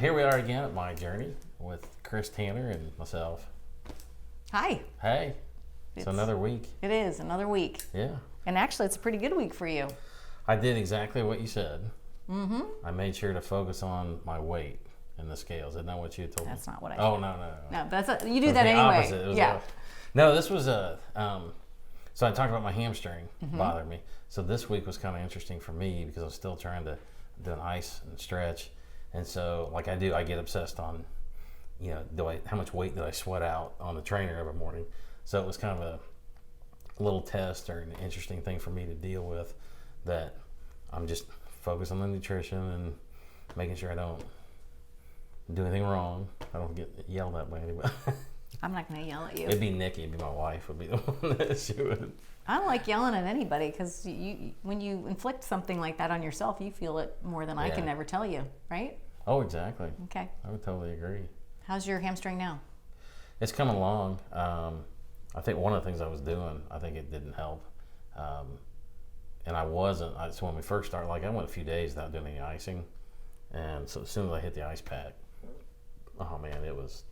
Here we are again at My Journey with Chris Tanner and myself. Hi. Hey, it's another week. It is another week. Yeah. And actually, it's a pretty good week for you. I did exactly what you said. Mm-hmm. I made sure to focus on my weight in the scales. Isn't that what you told me? That's not what I said. Oh, no. No, but you do It was that the anyway. opposite. It was yeah. No, this was so I talked about my hamstring Mm-hmm. bothering me. So this week was kind of interesting for me because I was still trying to do an ice and stretch. And so, like I get obsessed on, how much weight did I sweat out on the trainer every morning. So it was kind of a little test or an interesting thing for me to deal with, that I'm just focused on the nutrition and making sure I don't do anything wrong. I don't get yelled at by anybody. I'm not going to yell at you. It'd be Nikki, it'd be my wife would be the one that she would. I don't like yelling at anybody because when you inflict something like that on yourself, you feel it more than I can ever tell you, right? Oh, exactly. Okay. I would totally agree. How's your hamstring now? It's coming along. I think one of the things I was doing, I think it didn't help. And I wasn't. So when we first started, I went a few days without doing any icing. And so as soon as I hit the ice pack, oh man, it was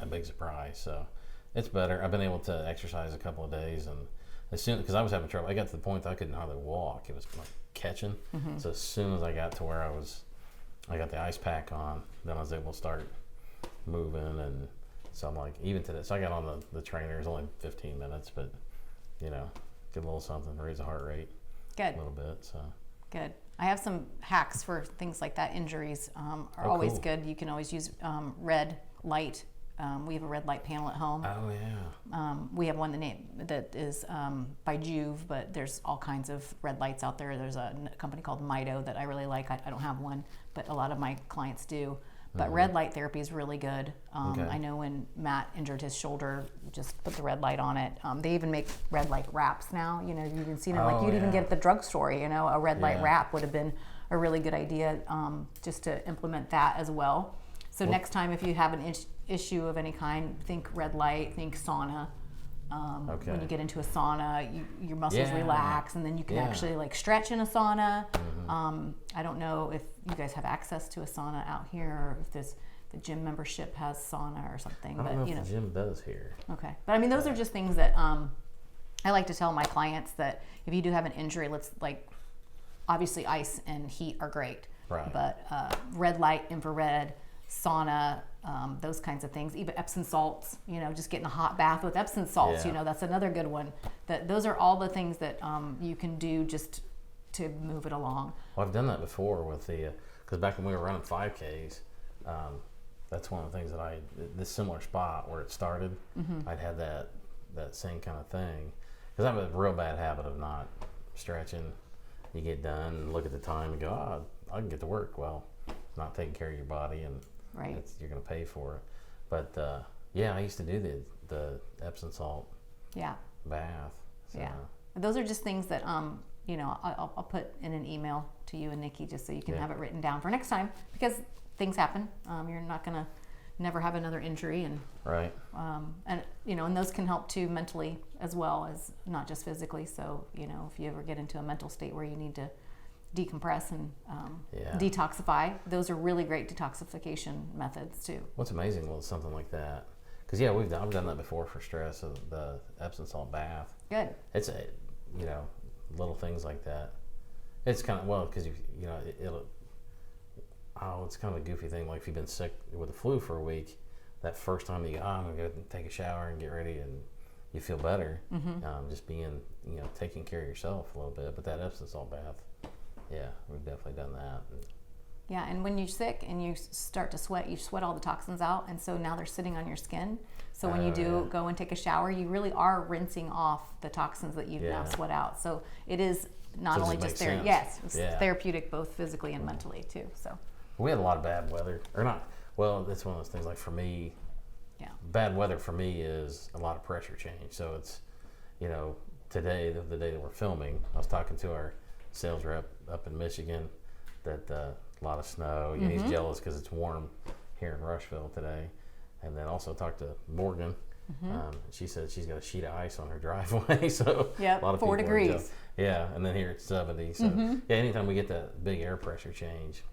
a big surprise. So it's better. I've been able to exercise a couple of days, and because I was having trouble, I got to the point that I couldn't hardly walk. It was like catching. Mm-hmm. So as soon as I got to where I got the ice pack on, then I was able to start moving. And so I'm like, even today, so I got on the trainer. It was only 15 minutes, but get a little something, raise the heart rate. Good. A little bit. So good. I have some hacks for things like that. Injuries are always cool. good. You can always use red light. We have a red light panel at home. Oh yeah. We have one that is by Juve, but there's all kinds of red lights out there. There's a company called Mito that I really like. I don't have one, but a lot of my clients do. But mm-hmm. red light therapy is really good. Okay. I know when Matt injured his shoulder, just put the red light on it. They even make red light wraps now. You've even seen it. You'd even get at the drugstore. A red light wrap would have been a really good idea, just to implement that as well. So next time, if you have an issue of any kind, think red light, think sauna. When you get into a sauna, your muscles relax, and then you can actually stretch in a sauna. Mm-hmm. I don't know if you guys have access to a sauna out here, or if the gym membership has sauna or something. I don't know if the gym does here. Okay, but those are just things that I like to tell my clients, that if you do have an injury, obviously ice and heat are great, right? But red light, infrared, sauna, those kinds of things, even Epsom salts, just getting a hot bath with Epsom salts, that's another good one. Those are all the things that you can do just to move it along. Well, I've done that before with because back when we were running 5Ks, that's one of the things that this similar spot where it started, mm-hmm. I'd had that same kind of thing. Because I have a real bad habit of not stretching. You get done and look at the time and go, I can get to work. Well, not taking care of your body, and right. You're going to pay for it. But I used to do the Epsom salt bath. So. Yeah, those are just things that I'll put in an email to you and Nikki, just so you can have it written down for next time, because things happen. You're not going to never have another injury, and right. And those can help too, mentally as well as not just physically. So if you ever get into a mental state where you need to decompress and detoxify, those are really great detoxification methods too. What's amazing with something like that, because I've done that before for stress, the Epsom salt bath. Good. It's little things like that. It's kind of because it's kind of a goofy thing. Like if you've been sick with the flu for a week, that first time you go, I'm gonna go take a shower and get ready, and you feel better. Mm-hmm. Just being taking care of yourself a little bit. But that Epsom salt bath. Yeah, we've definitely done that. Yeah, and when you're sick and you start to sweat, you sweat all the toxins out, and so now they're sitting on your skin. So when you do go and take a shower, you really are rinsing off the toxins that you've now sweat out. So it is not only just therapeutic, both physically and mentally too. So we had a lot of bad weather, or not. Well, it's one of those things. Like for me, bad weather for me is a lot of pressure change. So it's, today, the day that we're filming, I was talking to our sales rep up in Michigan, that a lot of snow. Mm-hmm. He's jealous because it's warm here in Rushville today. And then also talked to Morgan. Mm-hmm. She said she's got a sheet of ice on her driveway, so a lot of 4 degrees. And then here it's 70. So anytime we get that big air pressure change,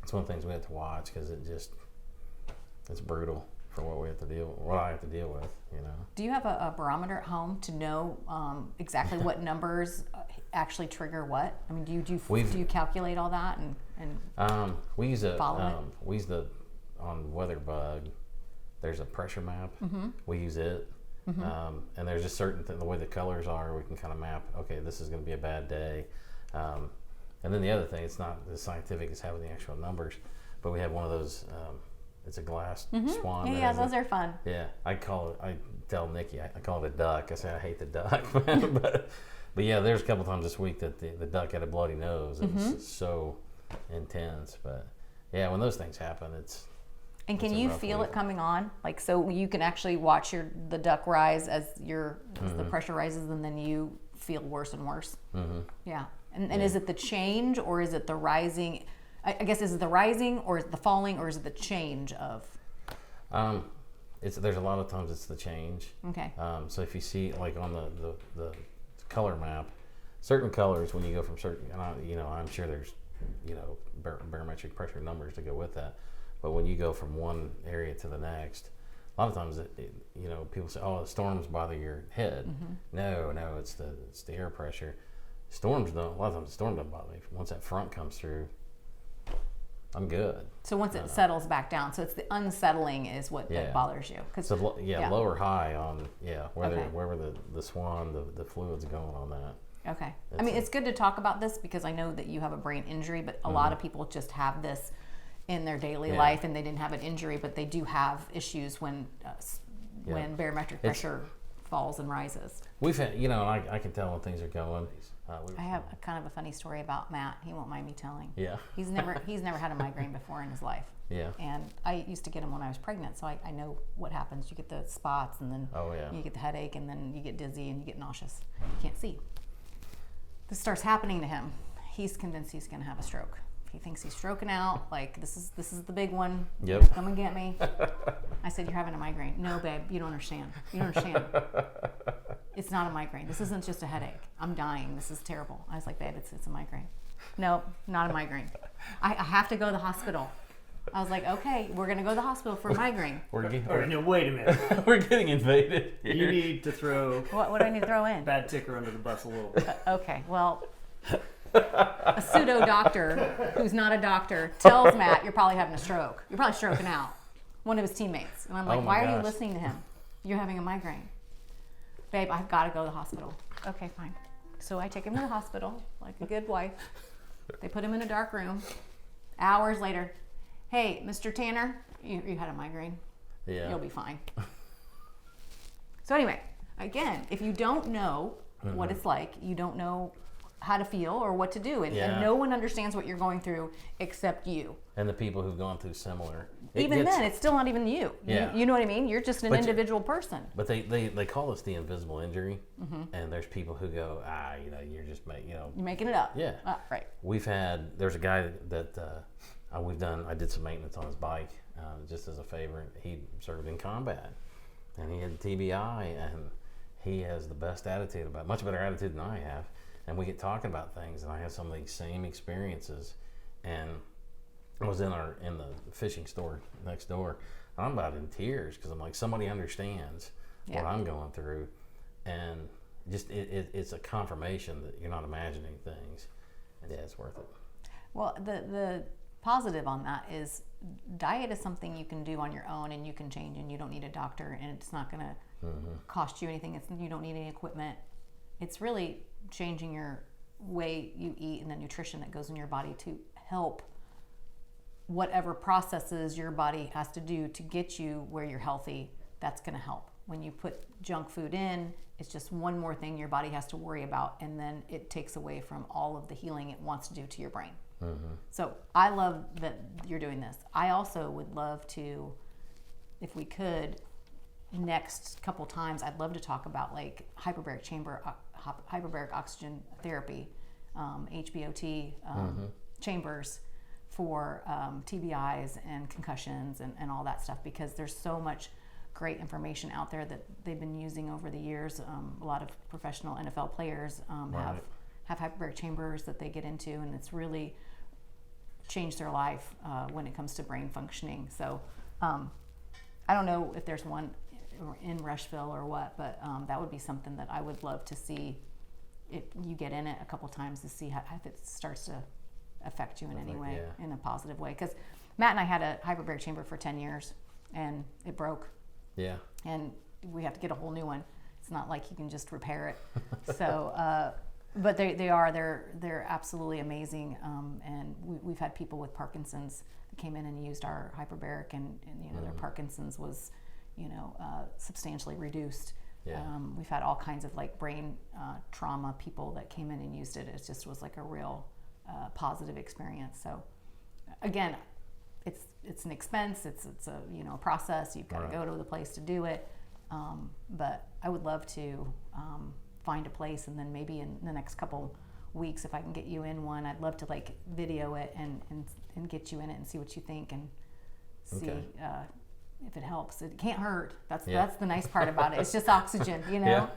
it's one of the things we have to watch because it's brutal for what I have to deal with, you know. Do you have a barometer at home to know exactly what numbers actually trigger what? I mean, do you calculate all that and we use follow it? We use on WeatherBug. There's a pressure map. Mm-hmm. We use it, and there's just certain the way the colors are. We can kind of map. Okay, this is going to be a bad day. And then the other thing, it's not as scientific as having the actual numbers, but we have one of those. It's a glass swan. Yeah, those are fun. Yeah, I tell Nikki, I call it a duck. I say I hate the duck, but yeah, there's a couple times this week that the duck had a bloody nose. It's so intense, but yeah, when those things happen, And can you feel it coming on? Like, so you can actually watch the duck rise as the pressure rises, and then you feel worse and worse. Mm-hmm. Yeah. And is it the change, or is it the rising? I guess, is it the rising, or is it the falling, or is it the change of? There's a lot of times it's the change. Okay. So if you see, like on the color map, certain colors, when you go from certain, and I'm sure there's, barometric pressure numbers to go with that. But when you go from one area to the next, a lot of times, people say, "Oh, the storms bother your head." Mm-hmm. No, it's the air pressure. Storms don't. A lot of times, the storm doesn't bother me. Once that front comes through, I'm good. So once it settles back down, so it's the unsettling is what that bothers you. So low or high on wherever the swan, the fluid's going on that. Okay. I mean, it's good to talk about this because I know that you have a brain injury, but a lot of people just have this in their daily life, and they didn't have an injury, but they do have issues when barometric pressure falls and rises. We've had, I can tell when things are going. I have kind of a funny story about Matt. He won't mind me telling. Yeah. He's never had a migraine before in his life. Yeah. And I used to get him when I was pregnant, so I know what happens. You get the spots, and then you get the headache, and then you get dizzy, and you get nauseous. You can't see. This starts happening to him. He's convinced he's going to have a stroke. He thinks he's stroking out. Like, this is the big one. Yep. Come and get me. I said, "You're having a migraine." "No, babe, you don't understand. You don't understand. It's not a migraine. This isn't just a headache. I'm dying. This is terrible." I was like, "Babe, it's a migraine." "No, not a migraine. I have to go to the hospital." I was like, "Okay, we're going to go to the hospital for a migraine." No, wait a minute. We're getting invaded here. You need to throw What do I need to throw in? bad ticker under the bus a little bit. Okay, well, a pseudo doctor who's not a doctor tells Matt, "You're probably having a stroke. You're probably stroking out." One of his teammates. And I'm like, "Why are you listening to him? You're having a migraine." "Babe, I've got to go to the hospital." "Okay, fine." So I take him to the hospital like a good wife. They put him in a dark room. Hours later, "Hey, Mr. Tanner, you had a migraine. Yeah. You'll be fine." So anyway, again, if you don't know what it's like, you don't know how to feel or what to do, and no one understands what you're going through except you. And the people who've gone through similar. Then, it's still not even you. Yeah. You know what I mean? You're just an individual person. But they call this the invisible injury, and there's people who go, you're just You're making it up. Yeah. Right. There's a guy that I did some maintenance on his bike just as a favor. He served in combat, and he had TBI, and he has the best attitude much better attitude than I have. And we get talking about things, and I have some of these same experiences. And I was in the fishing store next door. I'm about in tears because I'm like, somebody understands what I'm going through, and just it's a confirmation that you're not imagining things, and it's worth it. Well, the positive on that is diet is something you can do on your own, and you can change, and you don't need a doctor, and it's not going to cost you anything. You don't need any equipment. It's really changing your way you eat and the nutrition that goes in your body to help whatever processes your body has to do to get you where you're healthy. That's going to help. When you put junk food in, it's just one more thing your body has to worry about, and then it takes away from all of the healing it wants to do to your brain. So I love that you're doing this. I also would love to, if we could, next couple times, I'd love to talk about like hyperbaric oxygen therapy, HBOT chambers for TBIs and concussions and all that stuff, because there's so much great information out there that they've been using over the years. A lot of professional NFL players have hyperbaric chambers that they get into, and it's really change their life when it comes to brain functioning. So I don't know if there's one in Rushville or what, but that would be something that I would love to see. If you get in it a couple times to see how if it starts to affect you in any way, in a positive way. Because Matt and I had a hyperbaric chamber for 10 years and it broke. Yeah. And we have to get a whole new one. It's not like you can just repair it. So, but they're absolutely amazing. And we've had people with Parkinson's that came in and used our hyperbaric, and their Parkinson's was, substantially reduced. Yeah. We've had all kinds of like brain trauma people that came in and used it. It just was like a real positive experience. So again, it's an expense. It's a process. You've got to go to the place to do it. But I would love to find a place, and then maybe in the next couple weeks, if I can get you in one, I'd love to like video it and get you in it and see what you think and see if it helps. It can't hurt. That's the nice part about it. It's just oxygen, Yeah.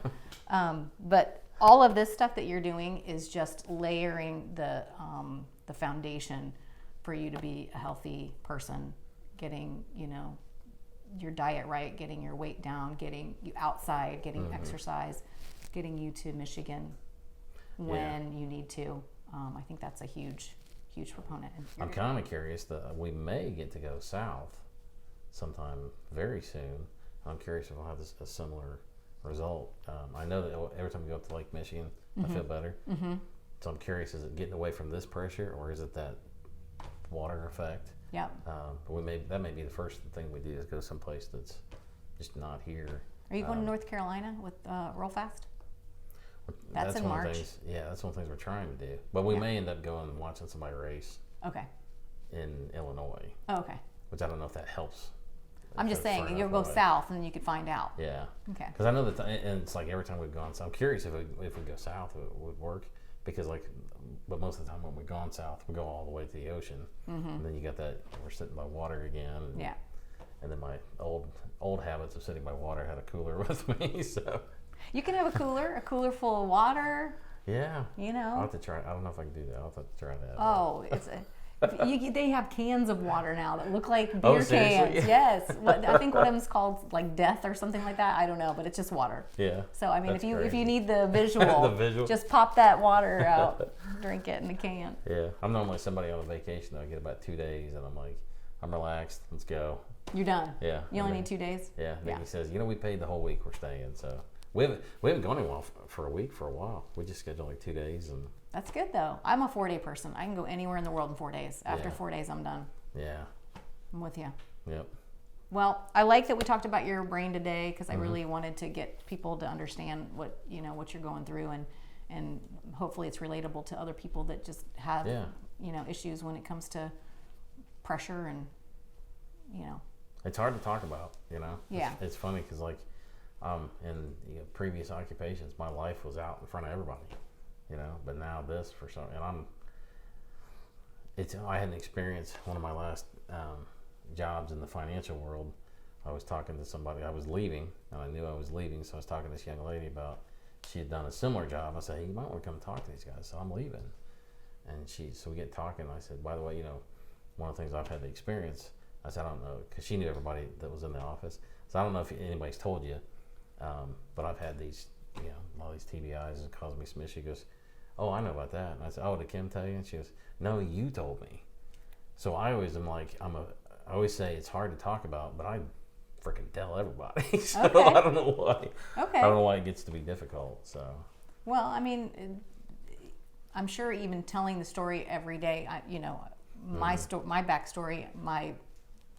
But all of this stuff that you're doing is just layering the foundation for you to be a healthy person, getting your diet right, getting your weight down, getting you outside, getting exercise, getting you to Michigan when you need to. I think that's a huge proponent. I'm kind of curious that we may get to go south sometime very soon. I'm curious if we'll have a similar result. I know that every time we go up to Lake Michigan, I feel better. So I'm curious, is it getting away from this pressure, or is it that water effect? Yeah. But that may be the first thing we do, is go someplace that's just not here. Are you going to North Carolina with Roll Fast? That's in March. That's one of the things we're trying to do. But we may end up going and watching somebody race. Okay. In Illinois. Oh, okay. Which I don't know if that helps. I'm just saying, you'll go south and then you could find out. Yeah. Okay. Because I know that, and it's like every time we've gone south, I'm curious if we go south, it would work. Because but most of the time when we've gone south, we go all the way to the ocean. And then you got that, we're sitting by water again. And, and then my old habits of sitting by water had a cooler with me, so. You can have a cooler full of water. Yeah. I'll have to try. I don't know if I can do that. I'll have to try that. Oh, they have cans of water now that look like beer cans. Yes. I think one of them's called like Death or something like that. I don't know, but it's just water. Yeah. So I mean, if you need the visual, just pop that water out, drink it in a can. Yeah. I'm normally somebody on a vacation. I get about 2 days, and I'm like, I'm relaxed. Let's go. You're done. Yeah. You only need 2 days. Yeah. Nikki says, we paid the whole week we're staying, so. We haven't gone anywhere for a week for a while. We just scheduled like 2 days, and that's good though. I'm a 4-day person. I can go anywhere in the world in 4 days. After 4 days, I'm done. Yeah. I'm with you. Yep. Well, I like that we talked about your brain today, because I really wanted to get people to understand what you're going through, and hopefully it's relatable to other people that just have issues when it comes to pressure and It's hard to talk about. Yeah. It's funny because in previous occupations, my life was out in front of everybody, but now this for some, and I had an experience, one of my last jobs in the financial world. I was talking to somebody, I was leaving, and I knew I was leaving, so I was talking to this young lady about, she had done a similar job. I said, hey, you might want to come talk to these guys, so I'm leaving. And so we get talking, and I said, by the way, one of the things I've had to experience, I said, I don't know, because she knew everybody that was in the office, so I don't know if anybody's told you, but I've had these, all these TBIs, and it caused me some issues. She goes, oh, I know about that. And I said, oh, did Kim tell you? And she goes, no, you told me. So I always am like, I always say it's hard to talk about, but I freaking tell everybody. So I don't know why. Okay. I don't know why it gets to be difficult. So. Well, I mean, I'm sure even telling the story every day, my backstory, my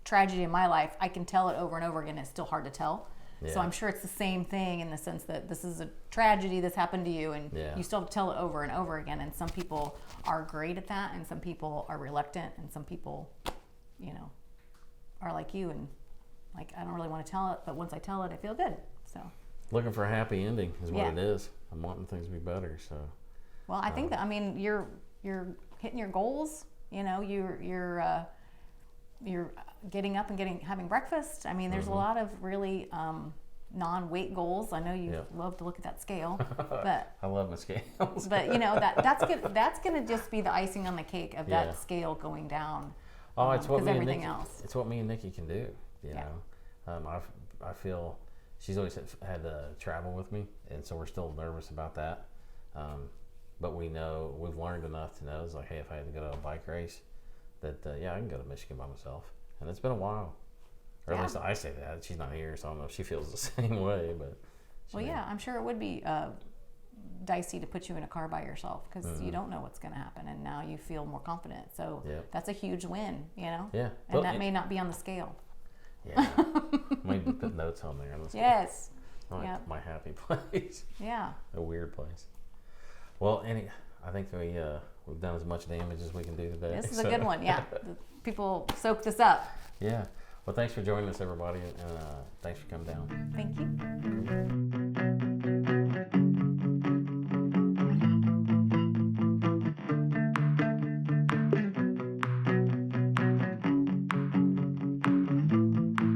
tragedy in my life, I can tell it over and over again. It's still hard to tell. Yeah. So I'm sure it's the same thing in the sense that this is a tragedy that's happened to you, and you still have to tell it over and over again. And some people are great at that, and some people are reluctant, and some people, are like you, and like, I don't really want to tell it, but once I tell it, I feel good. So looking for a happy ending is what it is. I'm wanting things to be better. So. Well, I think that, I mean, you're hitting your goals. You're getting up and having breakfast. I mean, there's a lot of really non-weight goals. I know you Yeah. love to look at that scale, but I love my scales. but you know that's gonna just be the icing on the cake of Yeah. that scale going down. Oh, it's what because me and everything Nikki, else. It's what me and Nikki can do. You Yeah. know, I feel she's always had to travel with me, and so we're still nervous about that. But we've learned enough to know it's like, hey, if I had to go to a bike race, that yeah, I can go to Michigan by myself, and it's been a while. Or at Yeah. least I say that. She's not here, so I don't know if she feels the same way. But Well, yeah, I'm sure it would be dicey to put you in a car by yourself because you don't know what's going to happen, and now you feel more confident. So Yeah. that's a huge win, you know. Yeah. And Well, that may not be on the scale. Yeah. Maybe put notes on there. Yes. Like Yep. my happy place. Yeah. A weird place. Well, I think we've done as much damage as we can do today. This is a good one. Yeah. People soak this up. Yeah. Well, thanks for joining us, everybody, and thanks for coming down. Thank you.